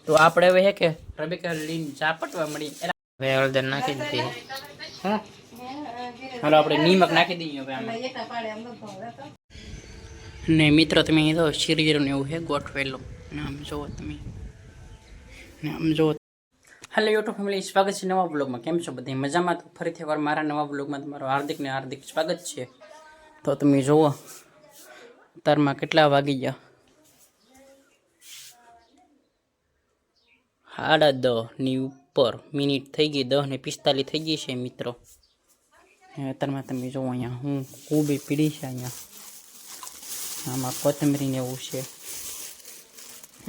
તો આપણે હવે હે કે રબિકા લીન ચાપટવા મળી હવે હળદર નાખી દીધી હા હાલો આપણે નિમક નાખી દઈએ હવે આમાં ને મિત્રો તમે અહીં તો શીરીજરું ને એવું હે ગોઠવેલું ને આમ જુઓ તમે ને આમ જુઓ. હેલો યુટ્યુબ ફેમિલી, સ્વાગત છે નવા બ્લોગમાં. કેમ છો બધા મજામાં? તો ફરીથી એકવાર મારા નવા બ્લોગમાં તમારું હાર્દિક સ્વાગત છે. તો તમે જુઓ અત્યારમાં કેટલા વાગી ગયા, 10:30 ઉપર મિનિટ થઈ ગઈ, 10:45 થઈ ગઈ છે મિત્રો. અત્યારમાં તમે જુઓ અહીંયા હું ઊભી પીડી છે, અહીંયા આમાં કોથમરીને એવું છે,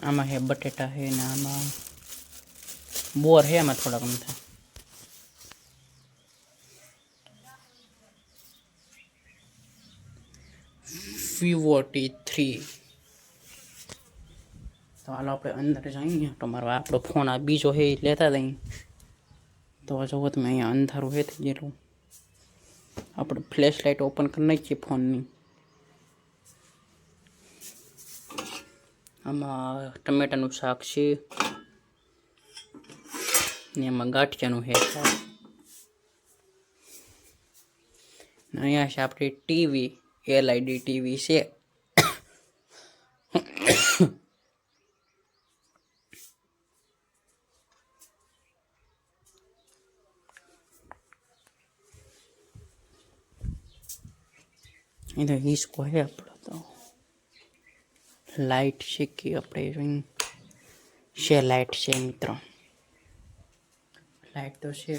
આમાં હે બટેટા છે ને આમાં બોર હે, આમાં થોડાક નથી. T3 તો હાલો આપણે અંદર જઈએ. તમારો આપણો ફોન આ બીજો હે લેતા જઈએ. તો જુઓ તમે અહીંયા અંધારું હે થઈ ગયેલું. આપણે ફ્લેશ લાઇટ ઓપન કરી નાખીએ ફોનની. આમાં ટમેટાનું શાક છે ને એમાં ગાંઠિયાનું હે શાક. અહીંયા છે આપણી ટીવી, LED ટીવી છે. એ તો હિસકો હે આપણો. તો લાઇટ છે કે આપણે જોઈને છે, લાઇટ છે મિત્રો, લાઇટ તો છે.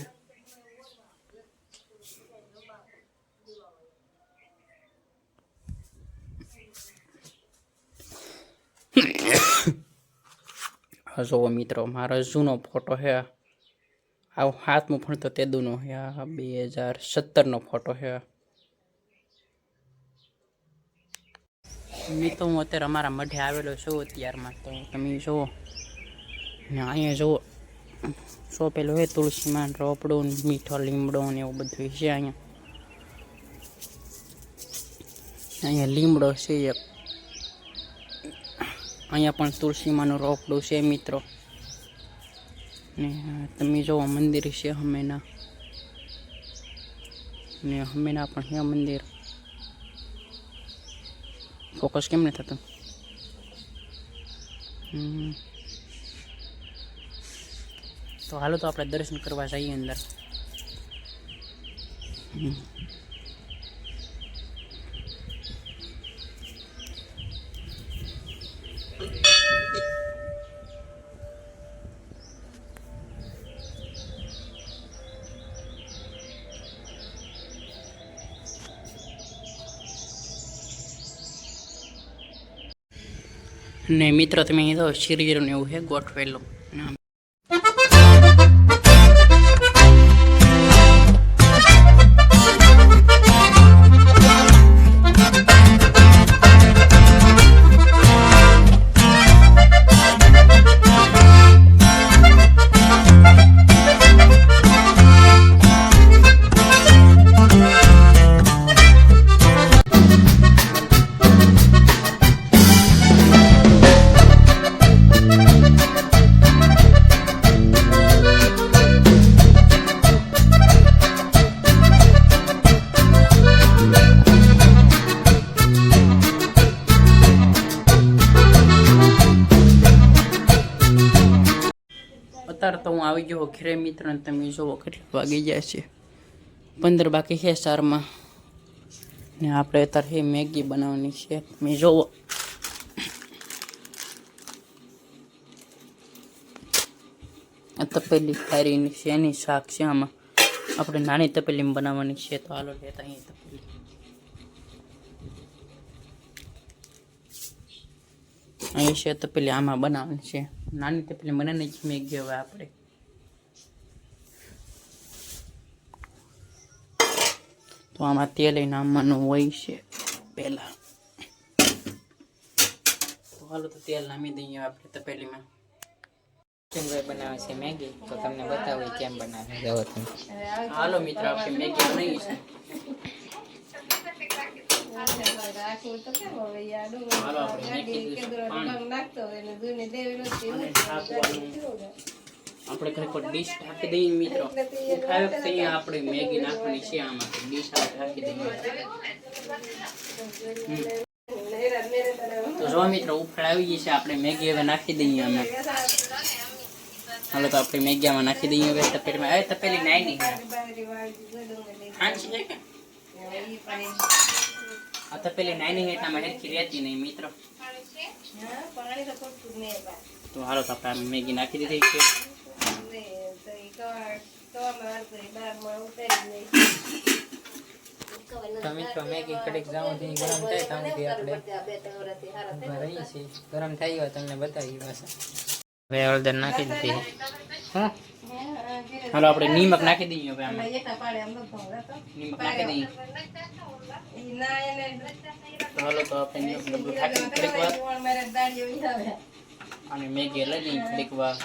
જુઓ મિત્રો, મારો જૂનો ફોટો છે. આવું હાથમાં પણ તો તે દૂનો છે. 2017નો ફોટો છે મિત્રો. હું અત્યારે અમારા મઢે આવેલો છું અત્યારમાં. તો તમે જુઓ ને અહીંયા જુઓ સોંપેલું છે તુલસીમાં રોપડું, મીઠો લીમડો ને એવું બધું છે. અહીંયા લીમડો છે એક, અહીંયા પણ તુલસીમાંનું રોપડું છે મિત્રો. ને તમે જુઓ મંદિર છે હમેના, ને હમેના પણ છે મંદિર. ફોકસ કેમ નહીં થતું? તો હાલો તો આપણે દર્શન કરવા જઈએ અંદર. ને મિત્રો તમે અહીં તો શીરીજરું એવું છે ગોઠવેલું. અત્યારે તો હું આવી ગયો ઘરે મિત્ર, ને તમે જુઓ કેટલા વાગી જાય છે, 15 બાકી છે 4માં. ને આપણે અત્યારે મેગી બનાવવાની છે. તમે જુઓ તપેલી ખારીની છે, એની શાક છે. આમાં આપણે નાની તપેલીમાં બનાવવાની છે. તો હાલો લેતા અહીં તપેલી. અહીં છે તપેલી, આમાં બનાવવાની છે. નાની તપેલી બનાવીને જ મેગી હવે આપણે. તો આમાં તેલ નામવાનું હોય છે પહેલાં. તો હાલો તો તેલ નામી દઈએ આપણે તપેલીમાં. કેમ બનાવે છે મેગી, તો તમને બતાવું કેમ બનાવે. હાલો મિત્રો, આપણે મેગી બનાવી છે. હાલો આપણે મેગી આપણે ખરેખર ડીશ ઢાંકી દઈએ મિત્રો. ઉઠાવે તો અહીંયા આપણે મેગી નાખવાની છે આમાં. ડીશ આપણે ઢાંકી દઈએ. તો જો મિત્રો ઉફળ આવી ગઈ છે. આપણે મેગી હવે નાખી દઈએ આમાં. હાલો તો આપણે મેગી આમાં નાખી દઈએ હવે તપેલીમાં. હવે તપેલી નાઈ હાંચી છે કે આ તપેલી નાની હેઠ આમાં હેરખી રહેતી નહીં મિત્રો. તો હાલો તો આપણે મેગી નાખી દીધી છે. તો મિત્રો મેગી કડીક જાઉંથી ગરમ થાય ત્યાંથી આપણે રહીએ છીએ. ગરમ થઈ ગયો તમને બતાવી પાછા. હવે હળદર નાખી દીધી. હા હાલો આપણે નિમક નાખી દઈએ હવે આમાં. નિમક નાખી દઈએ. તો હાલો તો આપણે નિમક નાખી થોડીક વાર અને મેગી લઈ લઈએ થોડીક વાર.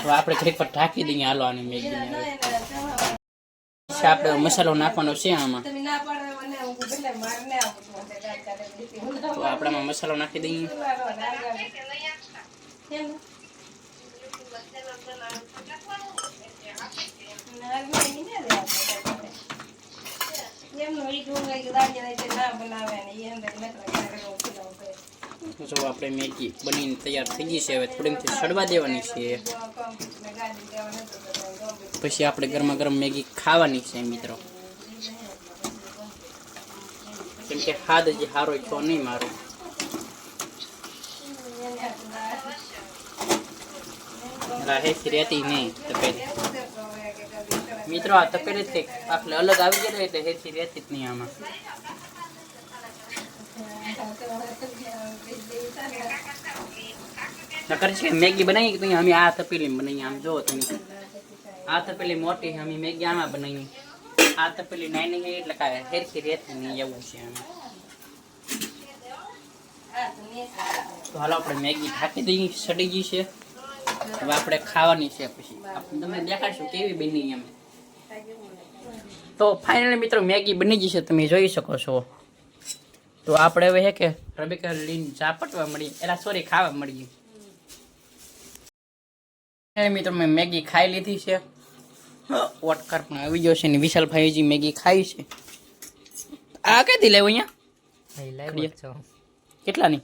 તો આપણે થોડીક વાર ઢાંકી દઈએ. હાલો આને મેગી આપણે મસાલો નાખવાનો છે આમાં. તો આપણામાં મસાલો નાખી દઈએ. જો આપણે મેગી બનીને તૈયાર થઈ ગઈ છે. હવે થોડીક સડવા દેવાની છે. પછી આપણે ગરમા ગરમ મેગી ખાવાની છે મિત્રો. કેમ કે હાથ હજી સારો છો નહીં મારો. હેથી રહેતી નહીં તપેલી મિત્રો. આ તપેલી થી આપણે અલગ આવી જાય એટલે હેથી રહેતી જ નહીં આમાં. નકર છે મેગી બનાવી તો અમે આ તપેલી બનાવી. આમ જો તમે આ તપેલી મોટી અમે મેગી આમાં બનાવી. આ તપેલી નાની છે એટલે કાંઈ હેરખી રહેતી નહીં એવું છે આમાં. તો હાલો આપણે મેગી ઢાંકી દઈએ. સડી ગઈ છે. હવે આપણે ખાવાની છે. પછી તમને દેખાડશું કેવી બની અમે. તો ફાઇનલી મિત્રો મેગી બની ગઈ છે. તમે જોઈ શકો છો. તો આપણે હવે હે કે રબીકા લીન ઝાપટવા મળી એલા સોરી ખાવા મળી. મિત્રો મેં મેગી ખાઈ લીધી છે. વોટકાર પણ આવી ગયો છે ને વિશાલભાઈ હજી મેગી ખાઈ છે. આ કઈથી લેવો અહીંયા કેટલાની?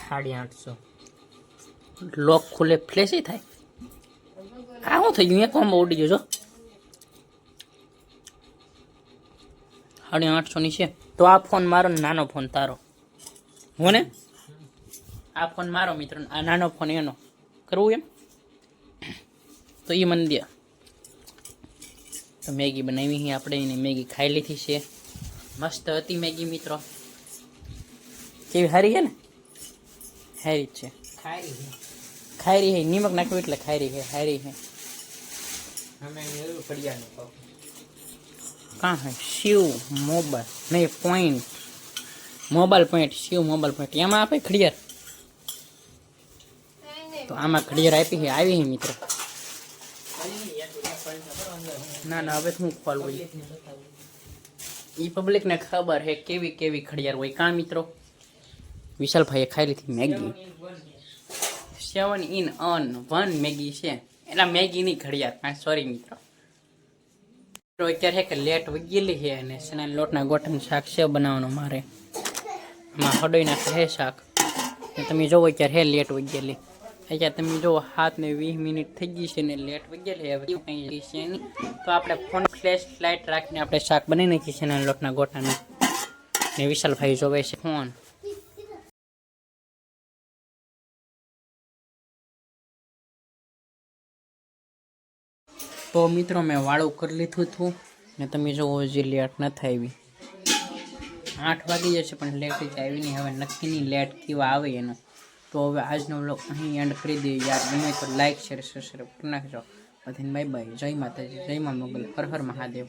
850. લોક ખુલે ફ્લેશી થાય. આ શું થઈ ગયું? એક કોમ્બો ઉડી ગયો છો. 850 ની છે. તો આ ફોન મારો ને નાનો ફોન તારો હો ને? આ ફોન મારો મિત્રો, આ નાનો ફોન એનો. કરવું એમ તો એ મને દે. તો મેગી બનાવી આપણે એને મેગી ખાઈ લીધી છે. મસ્ત હતી મેગી મિત્રો. કેવી સારી છે ને? સારી જ છે. ખાયરી છે. નિમક નાખ્યું એટલે ખાયરી છે. સારી છે. કાં હે શિવ મોબાઈલ નહીં point mobile point Shiv mobile point એમાં આપે ઘડિયાળ. તો આમાં ઘડિયાળ આપી છે. આવી છે મિત્રો. ના ના હવે હું ખોલવું એ પબ્લિકને ખબર છે કેવી કેવી ઘડિયાળ હોય. કાં મિત્રો વિશાલભાઈએ ખાઈ લીધી મેગી. 7-in-1 મેગી છે. એના મેગીની ઘડિયાળ. સોરી મિત્રો. અત્યારે કે લેટ વગેલી છે અને શેના લોટના ગોટાનું શાક છે બનાવવાનું મારે. આમાં હડોઈ નાખે છે શાક. તમે જોવો અત્યારે હે લેટ વગેલી. અત્યારે તમે જોવો 7:20 મિનિટ થઈ ગઈ છે ને લેટ વગેલી. હવે કંઈ છે નહીં. તો આપણે ફોન ફ્લેશ લાઇટ રાખીને આપણે શાક બનાવી નાખીએ છીએ શેના લોટના ગોટાનું. ને વિશાલભાઈ જોવે છે ફોન. તો મિત્રો મેં વાળું કરી લીધું હતું ને તમે જોવો હજી લેટ નથી આવી. 8 વાગી જશે પણ લેટ જ આવી નહીં. હવે નક્કી નહીં લેટ કેવા આવે એનો. તો હવે આજનો વ્લોગ અહીં એન્ડ કરી દઈએ. યાર ગમે તો લાઈક શેર સબસ્ક્રાઈબ કરી નાખજો. બધાને બાય બાય. જય માતાજી, જય મા મોગલ, હર હર મહાદેવ.